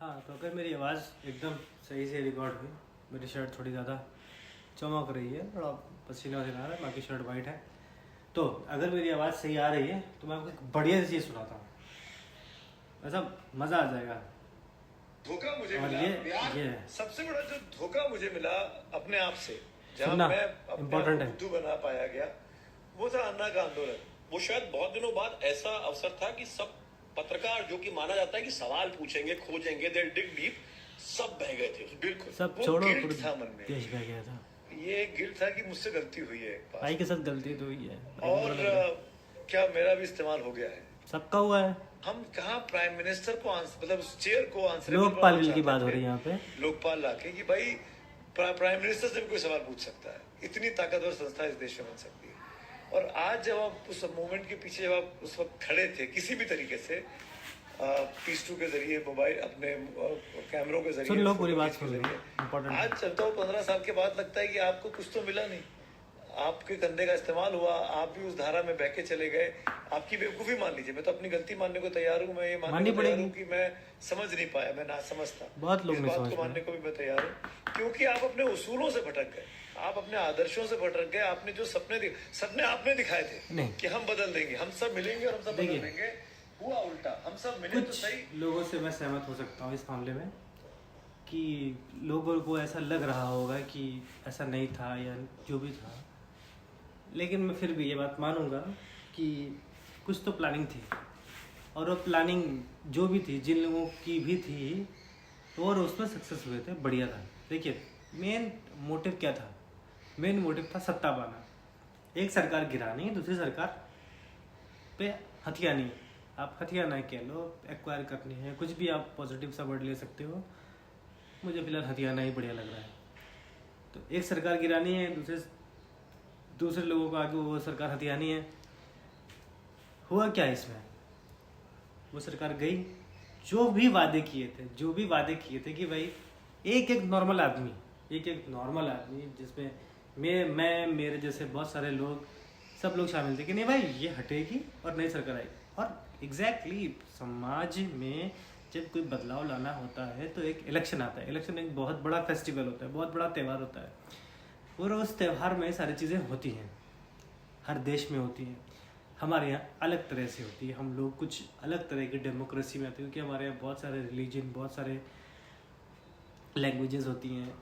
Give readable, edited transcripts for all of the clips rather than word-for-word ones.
हाँ, तो अगर मेरी आवाज़ एकदम सही से रिकॉर्ड हुई, मेरी शर्ट थोड़ी ज़्यादा चमक रही है, थोड़ा पसीना वसीना आ रहा है, बाकी शर्ट वाइट है, तो अगर मेरी आवाज़ सही आ रही है तो मैं आपको एक बढ़िया सी चीज़ सुनाता हूँ, ऐसा मज़ा आ जाएगा। धोखा मुझे और मिला यार, ये सबसे बड़ा जो धोखा मुझे मिला अपने आप से, जहाँ सुनना मैं अपने आप इम्पोर्टेंट को है। बुद्धू बना पाया गया, वो था अन्ना का आंदोलन। वो शायद बहुत दिनों बाद ऐसा अवसर था कि सब पत्रकार, जो कि माना जाता है कि सवाल पूछेंगे, खोजेंगे, दे डिग डीप, सब बह गए थे बिल्कुल। सब वो छोड़ो, गिल्ट पूरे था मन में, देश बह गया था। ये एक गिल्ट था कि मुझसे गलती हुई है एक भाई बार, के साथ गलती तो हुई है, भाई को बुरा लग रहा है। और क्या मेरा भी इस्तेमाल हो गया है। सबका हुआ है। हम कहाँ प्राइम मिनिस्टर को मतलब उस चेयर को आंसर लोकपाल बिल की बात हो रही है यहाँ पे। लोकपाल लाके कि भाई प्राइम मिनिस्टर से भी कोई सवाल पूछ सकता है, इतनी ताकतवर संस्था इस देश में बन सकती है। और आज जब आप उस मूवमेंट के पीछे, जब आप उस वक्त खड़े थे किसी भी तरीके से, पीस टू के जरिए, मोबाइल अपने कैमरों के जरिए, सुन लो पूरी बात, के सुन लो, जरिए, इम्पोर्टेंट। आज चलता हूँ 15 साल के बाद लगता है कि आपको कुछ तो मिला नहीं, आपके कंधे का इस्तेमाल हुआ, आप भी उस धारा में बह के चले गए, आपकी बेवकूफी मान लीजिए। मैं तो अपनी गलती मानने को तैयार हूँ, मैं ये मानने को तैयार हूँ कि मैं समझ नहीं पाया, मैं ना समझता। बहुत लोग इस नहीं बात समझ को पाए। मानने को भी मैं तैयार हूँ, क्योंकि आप अपने उसूलों से भटक गए, आप अपने आदर्शों से भटक गए। आपने जो सपने आपने दिखाए थे कि हम बदल देंगे, हम सब मिलेंगे और हम सब बदल देंगे, हुआ उल्टा। हम सब मिले तो सही। लोगों से मैं सहमत हो सकता हूँ इस मामले में कि लोगों को ऐसा लग रहा होगा कि ऐसा नहीं था या जो भी था, लेकिन मैं फिर भी ये बात मानूंगा कि कुछ तो प्लानिंग थी, और वो प्लानिंग जो भी थी, जिन लोगों की भी थी, और उसमें सक्सेस हुए थे, बढ़िया था। देखिए, मेन मोटिव क्या था? मेन मोटिव था सत्ता पाना। एक सरकार गिरानी, दूसरी सरकार पे हथियानी। आप हथियाना कह लो, एक्वायर करनी है, कुछ भी आप पॉजिटिव सा वर्ड ले सकते हो। मुझे फिलहाल हथियाना ही बढ़िया लग रहा है। तो एक सरकार गिरानी है, दूसरे लोगों को आगे वो सरकार हथियानी है। हुआ क्या इसमें? वो सरकार गई, जो भी वादे किए थे कि भाई एक एक नॉर्मल आदमी जिसमें मैं मेरे जैसे बहुत सारे लोग, सब लोग शामिल थे कि नहीं भाई ये हटेगी और नई सरकार आएगी। और एग्जैक्टली समाज में जब कोई बदलाव लाना होता है तो एक इलेक्शन आता है। इलेक्शन एक बहुत बड़ा फेस्टिवल होता है, बहुत बड़ा त्यौहार होता है, और उस त्यौहार में सारी चीज़ें होती हैं, हर देश में होती हैं। हमारे यहाँ अलग तरह से होती है, हम लोग कुछ अलग तरह की डेमोक्रेसी में आते हैं, क्योंकि हमारे यहाँ बहुत सारे रिलीजन, बहुत सारे लैंग्वेजेस होती हैं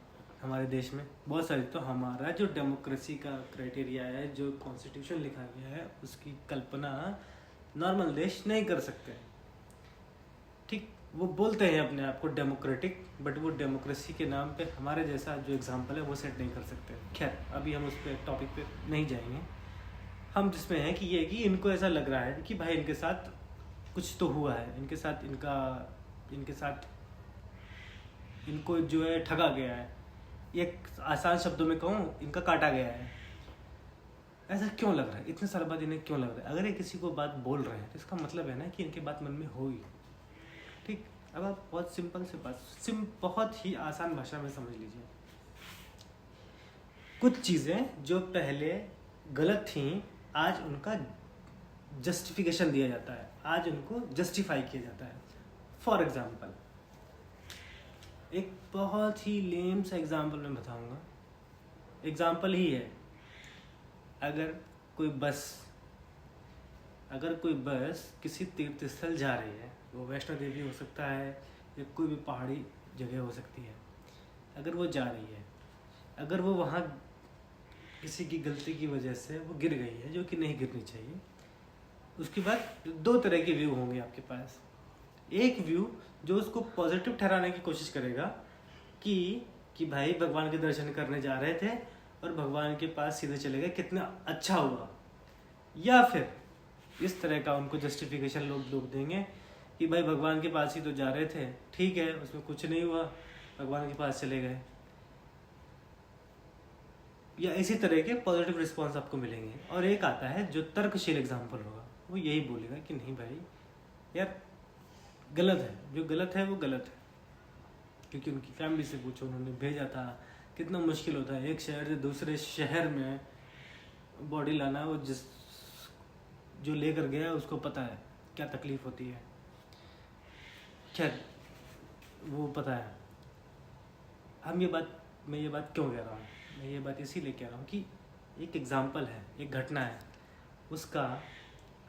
हमारे देश में, बहुत सारी। तो हमारा जो डेमोक्रेसी का क्राइटेरिया है, जो कॉन्स्टिट्यूशन लिखा गया है, उसकी कल्पना नॉर्मल देश नहीं कर सकते। ठीक, वो बोलते हैं अपने आप को डेमोक्रेटिक, बट वो डेमोक्रेसी के नाम पे हमारे जैसा जो एग्जाम्पल है वो सेट नहीं कर सकते। खैर, अभी हम उस पर टॉपिक पे नहीं जाएंगे। हम जिसमें हैं कि ये कि इनको ऐसा लग रहा है कि भाई इनके साथ कुछ तो हुआ है, इनके साथ इनको जो है ठगा गया है, एक आसान शब्दों में कहूँ, इनका काटा गया है। ऐसा क्यों लग रहा है? इतने साल बाद इन्हें क्यों लग रहा है? अगर ये किसी को बात बोल रहे हैं तो इसका मतलब है ना कि इनके बात मन में होगी। ठीक, अब आप बहुत सिंपल से बात, बहुत ही आसान भाषा में समझ लीजिए। कुछ चीज़ें जो पहले गलत थीं, आज उनका जस्टिफिकेशन दिया जाता है, आज उनको जस्टिफाई किया जाता है। फॉर एग्जाम्पल, एक बहुत ही लेम सा एग्जाम्पल मैं बताऊंगा, एग्जाम्पल ही है। अगर कोई बस किसी तीर्थ स्थल जा रही है, वो वैष्णो देवी हो सकता है या कोई भी पहाड़ी जगह हो सकती है, अगर वो जा रही है, अगर वो वहाँ किसी की गलती की वजह से वो गिर गई है, जो कि नहीं गिरनी चाहिए, उसके बाद दो तरह के व्यू होंगे आपके पास। एक व्यू जो उसको पॉजिटिव ठहराने की कोशिश करेगा कि भाई भगवान के दर्शन करने जा रहे थे और भगवान के पास सीधे चले गए, कितना अच्छा हुआ। या फिर इस तरह का उनको जस्टिफिकेशन लोग देंगे कि भाई भगवान के पास ही तो जा रहे थे, ठीक है, उसमें कुछ नहीं हुआ, भगवान के पास चले गए। या इसी तरह के पॉजिटिव रिस्पॉन्स आपको मिलेंगे। और एक आता है जो तर्कशील एग्जाम्पल होगा, वो यही बोलेगा कि नहीं भाई यार गलत है, जो गलत है वो गलत है, क्योंकि उनकी फैमिली से पूछो, उन्होंने भेजा था, कितना मुश्किल होता है एक शहर से दूसरे शहर में बॉडी लाना। वो जो लेकर गया उसको पता है क्या तकलीफ होती है। खैर, वो पता है। मैं ये बात क्यों कह रहा हूँ, मैं ये बात इसीलिए कह रहा हूँ कि एक एग्जाम्पल है, एक घटना है, उसका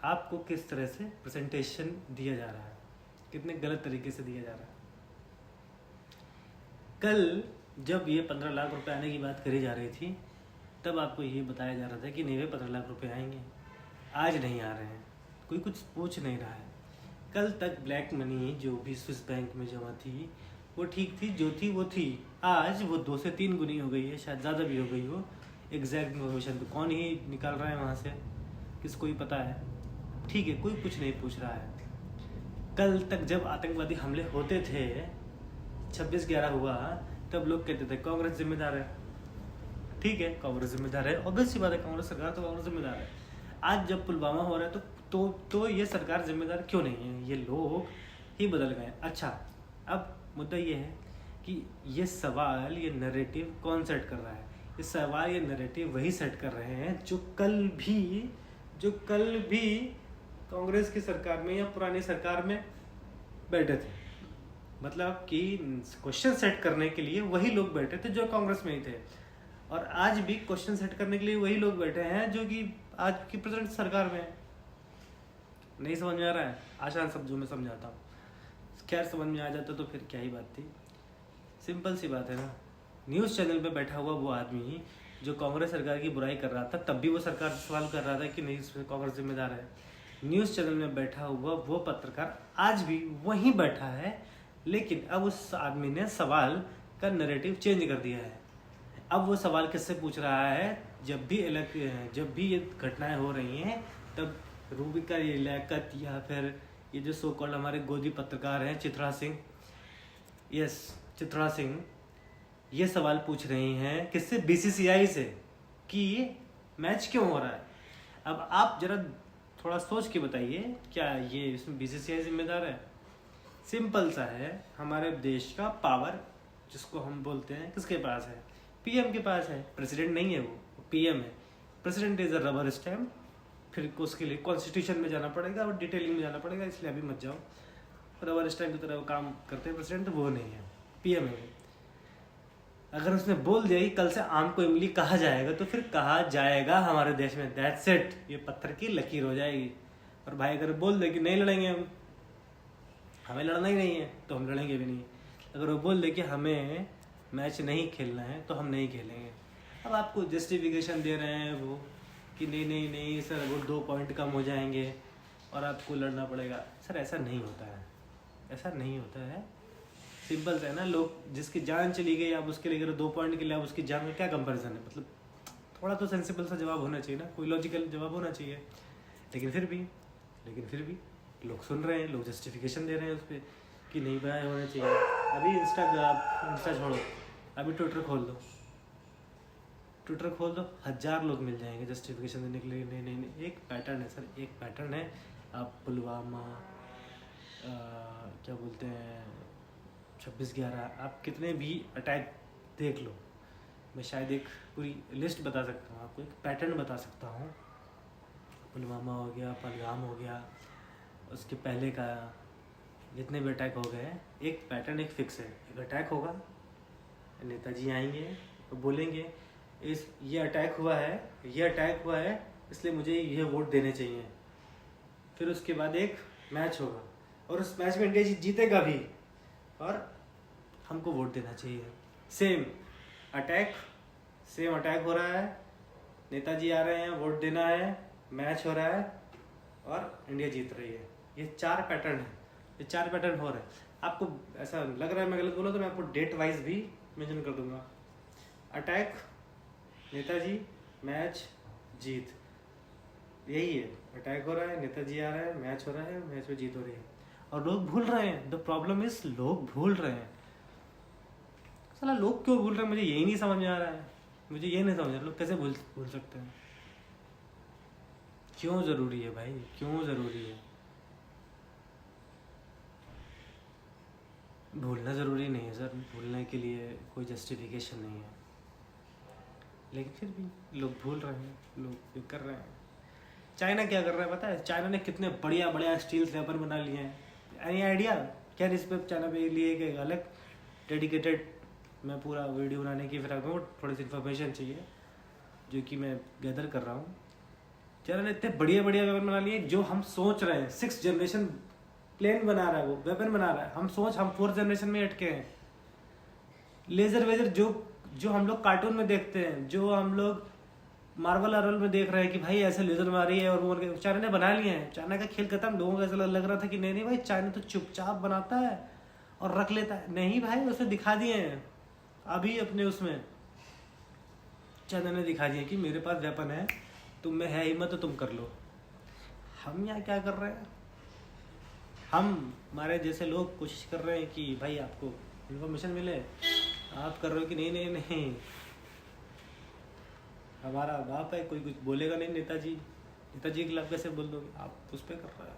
आपको किस तरह से प्रेजेंटेशन दिया जा रहा है, कितने गलत तरीके से दिया जा रहा है। कल जब ये 15 लाख रुपए आने की बात करी जा रही थी, तब आपको ये बताया जा रहा था कि नहीं वे 15 लाख रुपए आएंगे, आज नहीं आ रहे हैं, कोई कुछ पूछ नहीं रहा है। कल तक ब्लैक मनी जो भी स्विस बैंक में जमा थी वो ठीक थी, जो थी वो थी। आज वो 2 से 3 गुनी हो गई है, शायद ज़्यादा भी हो गई हो। एग्जैक्ट इन्फॉर्मेशन तो कौन ही निकाल रहा है वहाँ से, किसको ही पता है। ठीक है, कोई कुछ नहीं पूछ रहा है। कल तक जब आतंकवादी हमले होते थे, 26/11 हुआ, तब लोग कहते थे कांग्रेस जिम्मेदार है। ठीक है, कांग्रेस जिम्मेदार है, ऑब्वियस सी बात है, कांग्रेस सरकार तो कांग्रेस जिम्मेदार है। आज जब पुलवामा हो रहा है तो ये सरकार जिम्मेदार क्यों नहीं है, ये लोग ही बदल गए। अच्छा, अब मुद्दा ये है कि ये सवाल, ये नैरेटिव कौन सेट कर रहा है? ये सवाल, ये नैरेटिव वही सेट कर रहे हैं जो कल भी कांग्रेस की सरकार में या पुरानी सरकार में बैठे थे। मतलब कि क्वेश्चन सेट करने के लिए वही लोग बैठे थे जो कांग्रेस में ही थे, और आज भी क्वेश्चन सेट करने के लिए वही लोग बैठे हैं जो कि आज की प्रेजेंट सरकार में है। नहीं समझ में आ रहा है? आसान शब्दों में समझाता हूँ, खैर समझ में आ जाता तो फिर क्या ही बात थी। सिंपल सी बात है ना, न्यूज़ चैनल पे बैठा हुआ वो आदमी जो कांग्रेस सरकार की बुराई कर रहा था, तब भी वो सरकार से सवाल कर रहा था कि नहीं इसमें कांग्रेस जिम्मेदार है। न्यूज़ चैनल में बैठा हुआ वो पत्रकार आज भी वहीं बैठा है, लेकिन अब उस आदमी ने सवाल का नैरेटिव चेंज कर दिया है। अब वो सवाल किससे पूछ रहा है? जब भी ये घटनाएं हो रही हैं, तब रूबिका लियाकत या फिर ये जो सो कॉल्ड हमारे गोदी पत्रकार हैं चित्रा सिंह, ये सवाल पूछ रही हैं किससे? बीसीसीआई से, कि मैच क्यों हो रहा है। अब आप जरा थोड़ा सोच के बताइए, क्या ये इसमें बीसीसीआई जिम्मेदार है? सिंपल सा है, हमारे देश का पावर जिसको हम बोलते हैं किसके पास है? पीएम के पास है। प्रेसिडेंट नहीं है, वो पीएम है। President is a rubber stamp, फिर उसके लिए कॉन्स्टिट्यूशन में जाना पड़ेगा और डिटेलिंग में जाना पड़ेगा, इसलिए अभी मत जाओ। रबर स्टैम्प की तरह वो काम करते हैं प्रेसिडेंट, तो वो नहीं है, पीएम है वो। अगर उसने बोल दिया कि कल से आम को इमली कहा जाएगा, तो फिर कहा जाएगा हमारे देश में, दैट्स इट, ये पत्थर की लकीर हो जाएगी। और भाई अगर बोल दे कि नहीं लड़ेंगे हम, हमें लड़ना ही नहीं है, तो हम लड़ेंगे भी नहीं। अगर वो बोल दे कि हमें मैच नहीं खेलना है, तो हम नहीं खेलेंगे। अब आपको जस्टिफिकेशन दे रहे हैं वो कि नहीं सर, वो 2 पॉइंट कम हो जाएंगे और आपको लड़ना पड़ेगा। सर ऐसा नहीं होता है, ऐसा नहीं होता है। सिंपल सा है ना, लोग जिसकी जान चली गई, आप उसके लिए 2 पॉइंट के लिए आप उसकी जान का क्या कंपैरिजन है? मतलब थोड़ा तो सेंसिबल सा जवाब होना चाहिए ना, कोई लॉजिकल जवाब होना चाहिए। लेकिन फिर भी लोग सुन रहे हैं, लोग जस्टिफिकेशन दे रहे हैं उस पर कि नहीं भाई होना चाहिए। अभी इंस्टा छोड़ो, अभी ट्विटर खोल दो, 1000 लोग मिल जाएंगे जस्टिफिकेशन देने के लिए। नहीं, एक पैटर्न है सर, एक पैटर्न है। आप पुलवामा, क्या बोलते हैं, 26/11, आप कितने भी अटैक देख लो, मैं शायद एक पूरी लिस्ट बता सकता हूँ आपको, एक पैटर्न बता सकता हूँ। पुलवामा हो गया, पहलगाम हो गया, उसके पहले का जितने भी अटैक हो गए, एक पैटर्न, एक फिक्स है। एक अटैक होगा, नेताजी आएंगे और बोलेंगे ये अटैक हुआ है, इसलिए मुझे ये वोट देने चाहिए। फिर उसके बाद एक मैच होगा और उस मैच में इंडिया जीतेगा भी और हमको वोट देना चाहिए। सेम अटैक हो रहा है, नेताजी आ रहे हैं, वोट देना है, मैच हो रहा है और इंडिया जीत रही है। ये 4 पैटर्न है, ये 4 पैटर्न हो रहे हैं। आपको ऐसा लग रहा है मैं गलत बोला तो मैं आपको डेट वाइज भी मेंशन कर दूंगा। अटैक, नेताजी, मैच, जीत, यही है। अटैक हो रहा है, नेताजी आ रहा है, मैच हो रहा है, मैच में जीत हो रही है, और लोग भूल रहे हैं। द प्रॉब्लम इज लोग भूल रहे हैं। साला लोग क्यों भूल रहे हैं, मुझे यही नहीं समझ में आ रहा है। मुझे ये नहीं समझ रहा लोग कैसे भूल सकते हैं। क्यों ज़रूरी है भाई, क्यों ज़रूरी है? भूलना ज़रूरी नहीं है सर, भूलने के लिए कोई जस्टिफिकेशन नहीं है, लेकिन फिर भी लोग भूल रहे हैं, लोग ये कर रहे हैं। चाइना क्या कर रहा है पता है? चाइना ने कितने बढ़िया स्टील वेपन बना लिए हैं। Any idea? खैर इस पर चैनल पे लिए एक अलग डेडिकेटेड मैं पूरा वीडियो बनाने की फिर आपको थोड़ी सी इन्फॉर्मेशन चाहिए जो कि मैं गैदर कर रहा हूँ। चैनल इतने बढ़िया बढ़िया वेपन बना लिए जो हम सोच रहे हैं 6th जनरेशन प्लेन बना रहा है, वो वेपन बना रहा है, हम 4th जनरेशन में अटके हैं। लेजर वेजर जो हम लोग कार्टून में देखते हैं, जो हम लोग मार्वल आर्वल में देख रहे हैं कि भाई ऐसे लेजर मारी है और वो चाइना ने बना लिए हैं। चाइना का खेल खत्म। लोगों को ऐसा लग रहा था कि नहीं भाई चाइना तो चुपचाप बनाता है और रख लेता है। नहीं भाई, उसे दिखा दिए हैं अभी अपने उसमें चाइना ने दिखा दिया कि मेरे पास वेपन है, तुम में है हिम्मत तो तुम कर लो। हम यहाँ क्या कर रहे हैं? हमारे जैसे लोग कोशिश कर रहे हैं कि भाई आपको इन्फॉर्मेशन मिले, आप कर रहे हो कि नहीं नहीं नहीं हमारा बाप है, कोई कुछ बोलेगा नहीं। नेताजी के खिलाफ कैसे बोल दोगे आप? उस पर कर रहा है।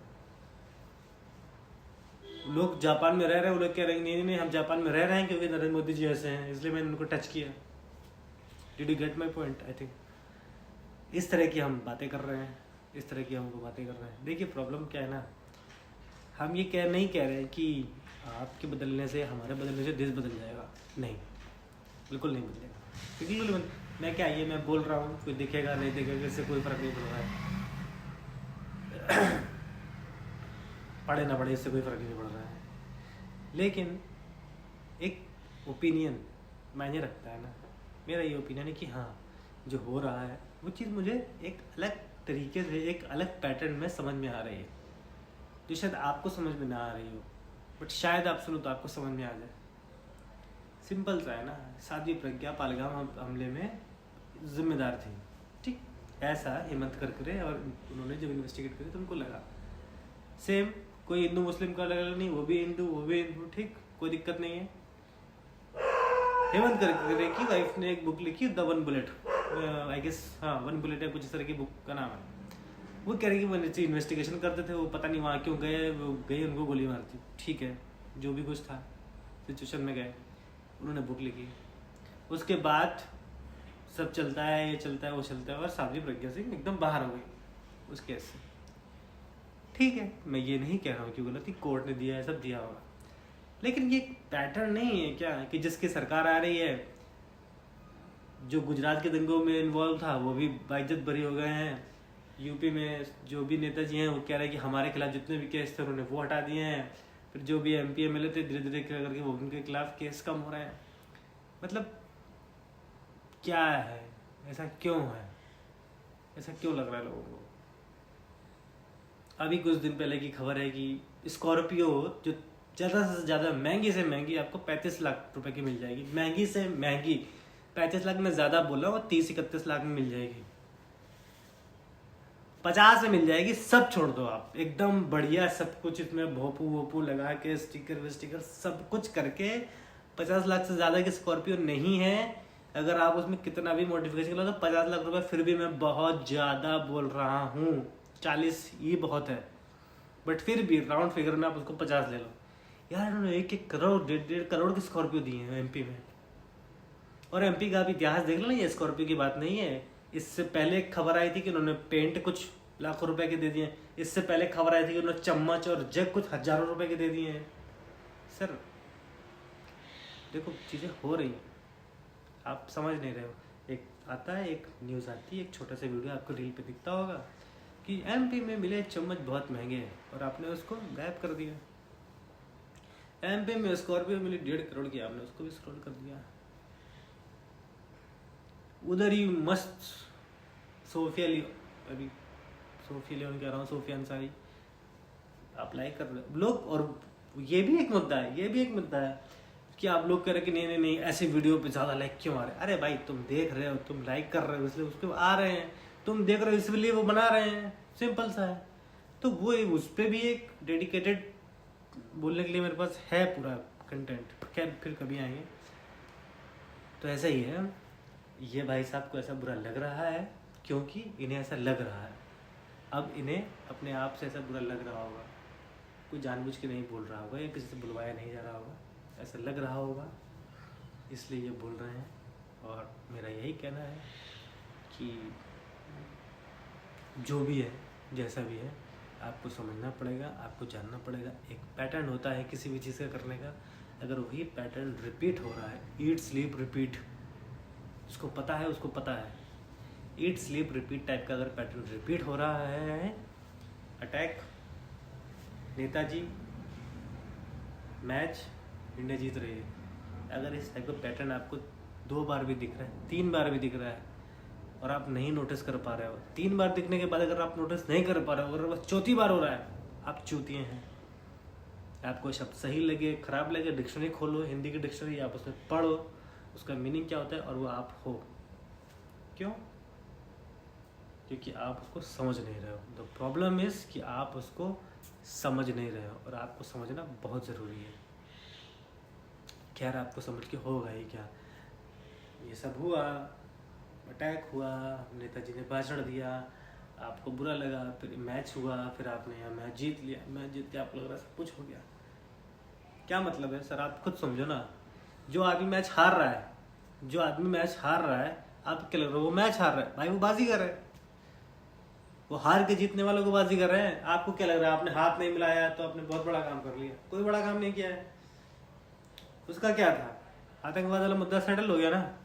लोग जापान में रह रहे हैं, वो लोग कह रहे हैं नहीं हम जापान में रह रहे हैं क्योंकि नरेंद्र मोदी जी ऐसे हैं, इसलिए मैंने उनको टच किया। Did you get my point? I think इस तरह की हम बातें कर रहे हैं, इस तरह की हमको बातें कर रहे हैं। देखिए प्रॉब्लम क्या है ना, हम ये नहीं कह रहे हैं कि आपके बदलने से हमारे बदलने से देश बदल जाएगा। नहीं, बिल्कुल नहीं बदलेगा। बिल्कुल मैं क्या ये मैं बोल रहा हूँ, कोई दिखेगा नहीं दिखेगा इससे कोई फर्क नहीं पड़ रहा है। पढ़े ना पढ़े इससे कोई फर्क नहीं पड़ रहा है। लेकिन एक ओपिनियन मायने रखता है ना। मेरा ये ओपिनियन है कि हाँ जो हो रहा है वो चीज़ मुझे एक अलग तरीके से, एक अलग पैटर्न में समझ में आ रही है जो शायद आपको समझ में ना आ रही हो, बट शायद आप सुनो तो आपको समझ में आ जाए। सिंपल सा है ना, साध्वी प्रज्ञा पालगाम हमले में जिम्मेदार थी, ठीक ऐसा हेमंत करकरे, और उन्होंने जब इन्वेस्टिगेट करी तो उनको लगा सेम। कोई हिंदू मुस्लिम का अलग नहीं, वो भी हिंदू, ठीक, कोई दिक्कत नहीं है। हेमंत करकरे की वाइफ ने एक बुक लिखी the one bullet, I guess हाँ वन बुलेट है कुछ इस तरह की बुक का नाम है। वो कह रहे कि वो नीचे इन्वेस्टिगेशन करते थे, वो पता नहीं वहाँ क्यों गए, वो गए उनको गोली मार दी, ठीक है जो भी कुछ था सिचुएशन में गए, उन्होंने बुक लिखी। उसके बाद सब चलता है, ये चलता है वो चलता है, और साध्वी प्रज्ञा सिंह एकदम बाहर हो गई उस केस से। ठीक है, मैं ये नहीं कह रहा हूँ कि गलती कोर्ट ने दिया है, सब दिया होगा, लेकिन ये पैटर्न नहीं है क्या कि जिसकी सरकार आ रही है, जो गुजरात के दंगों में इन्वॉल्व था वो भी बाइज्जत बरी हो गए हैं। यूपी में जो भी नेताजी हैं वो कह रहे हैं कि हमारे खिलाफ जितने भी केस थे उन्होंने वो हटा दिए हैं। फिर जो भी MP MLA थे धीरे धीरे करके वो उनके खिलाफ केस कम हो रहे हैं। मतलब क्या है, ऐसा क्यों है, ऐसा क्यों लग रहा है लोगों को? अभी कुछ दिन पहले की खबर है कि स्कॉर्पियो जो ज़्यादा से ज़्यादा महंगी से महंगी आपको 35 लाख रुपए की मिल जाएगी। महंगी से महंगी 35 लाख में ज़्यादा बोला हूँ, 30-31 लाख में मिल जाएगी, 50 में मिल जाएगी। सब छोड़ दो आप, एकदम बढ़िया सब कुछ इसमें भोपू वोपू लगा के स्टिकर विस्टिकर सब कुछ करके 50 लाख से ज़्यादा की स्कॉर्पियो नहीं है। अगर आप उसमें कितना भी मॉडिफिकेशन करो तो 50 लाख रुपए फिर भी मैं बहुत ज़्यादा बोल रहा हूँ, 40 ये बहुत है, बट फिर भी राउंड फिगर में आप उसको 50 ले लो यार। उन्होंने 1-1 करोड़ 1.5 करोड़ की स्कॉर्पियो दी है MP में। और MP का भी इतिहास देख लो ना, ये स्कॉर्पियो की बात नहीं है। इससे पहले एक खबर आई थी कि उन्होंने पेंट कुछ लाखों रुपए के दे दिए। इससे पहले खबर आई थी कि उन्होंने चम्मच और जग कुछ हजारों रुपए के दे दिए हैं। सर देखो चीज़ें हो रही हैं, आप समझ नहीं रहे हो। एक आता है, एक न्यूज़ आती है, एक छोटा सा वीडियो आपको रील पे दिखता होगा कि MP में मिले चम्मच बहुत महंगे हैं, और आपने उसको गायब कर दिया। MP में स्कॉर्पियो मिली 1.5 करोड़ की, आपने उसको भी स्क्रॉल कर दिया। उधर ही मस्त सोफिया लियोन कह रहा हूँ, सोफिया अंसारी आप लाइक कर रहे लोग। और ये भी एक मुद्दा है कि आप लोग कह रहे कि नहीं ऐसे वीडियो पे ज़्यादा लाइक क्यों आ रहे हैं। अरे भाई तुम देख रहे हो, तुम लाइक कर रहे हो इसलिए उसके आ रहे हैं, तुम देख रहे हो इसलिए वो बना रहे हैं, सिंपल सा है। तो वो उस पर भी एक डेडिकेटेड बोलने के लिए मेरे पास है पूरा कंटेंट, खैर फिर कभी आएंगे। तो ऐसा ही है, ये भाई साहब को ऐसा बुरा लग रहा है क्योंकि इन्हें ऐसा लग रहा है। अब इन्हें अपने आप से ऐसा बुरा लग रहा होगा, कोई जानबूझ के नहीं बोल रहा होगा या किसी से बुलवाया नहीं जा रहा होगा, ऐसा लग रहा होगा इसलिए ये बोल रहे हैं। और मेरा यही कहना है कि जो भी है जैसा भी है आपको समझना पड़ेगा, आपको जानना पड़ेगा। एक पैटर्न होता है किसी भी चीज़ का करने का, अगर वही पैटर्न रिपीट हो रहा है, ईट स्लीप रिपीट, उसको पता है, उसको पता है, ईट स्लीप रिपीट टाइप का अगर पैटर्न रिपीट हो रहा है, अटैक, नेताजी, मैच, इंडिया जीत रही है, अगर इस टाइप का पैटर्न आपको 2 बार भी दिख रहा है, 3 बार भी दिख रहा है और आप नहीं नोटिस कर पा रहे हो, 3 बार दिखने के बाद अगर आप नोटिस नहीं कर पा रहे हो, अगर बस 4थी बार हो रहा है, आप चूतिए हैं। आपको शब्द सही लगे, खराब लगे, डिक्शनरी खोलो, हिंदी की डिक्शनरी, आप उसमें पढ़ो उसका मीनिंग क्या होता है और वो आप हो। क्यों? क्योंकि आप उसको समझ नहीं रहे हो। द प्रॉब्लम इज कि आप उसको समझ नहीं रहे हो और आपको समझना बहुत ज़रूरी है। खैर, आपको समझ के होगा ही क्या, ये सब हुआ, अटैक हुआ, नेताजी ने भाषण दिया, आपको बुरा लगा, फिर मैच हुआ, फिर आपने यहाँ मैच जीत लिया, मैच जीत के आपको लग रहा है सब कुछ हो गया। क्या मतलब है सर? आप खुद समझो ना। जो आदमी मैच हार रहा है, जो आदमी मैच हार रहा है, आप क्या लग रहा है? वो मैच हार रहा है भाई, वो बाजीगर है, वो हार के जीतने वालों को बाजीगर है। आपको क्या लग रहा है? आपने हाथ नहीं मिलाया तो आपने बहुत बड़ा काम कर लिया? कोई बड़ा काम नहीं किया है। उसका क्या था? आतंकवाद वाला मुद्दा सेटल हो गया ना,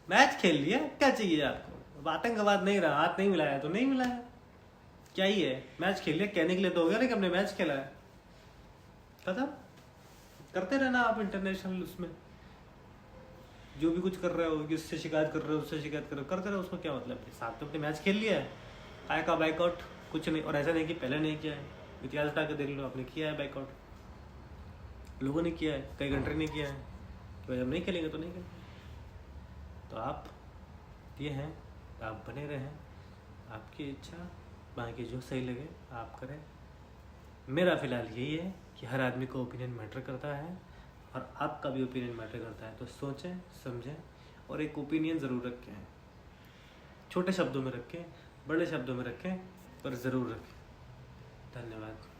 मैच खेल लिया, क्या चाहिए आपको? अब आतंकवाद नहीं रहा, हाथ नहीं मिलाया तो नहीं मिलाया, क्या ही है? मैच खेल लिया, कहने के लिए तो हो गया ना कि हमने मैच खेला है, खत्म। करते रहना आप इंटरनेशनल उसमें जो भी कुछ कर रहे हो, इससे शिकायत कर रहे हो, उससे शिकायत कर रहे हो, करते रहो, उसको क्या मतलब है? साथ तो अपने मैच खेल लिया है, आय का बाइकआउट कुछ नहीं। और ऐसा नहीं कि पहले नहीं किया है, इतिहास उठा के देख लो, आपने किया है बाइकआउट, लोगों ने किया है, कई कंट्री ने किया है। तो जब नहीं खेलेंगे तो नहीं खेलेंगे। तो आप ये हैं, आप बने रहें, आपकी इच्छा, बाकी जो सही लगे आप करें। मेरा फ़िलहाल यही है कि हर आदमी का ओपिनियन मैटर करता है और आपका भी ओपिनियन मैटर करता है। तो सोचें, समझें और एक ओपिनियन ज़रूर रखें। छोटे शब्दों में रखें, बड़े शब्दों में रखें, पर ज़रूर रखें। धन्यवाद।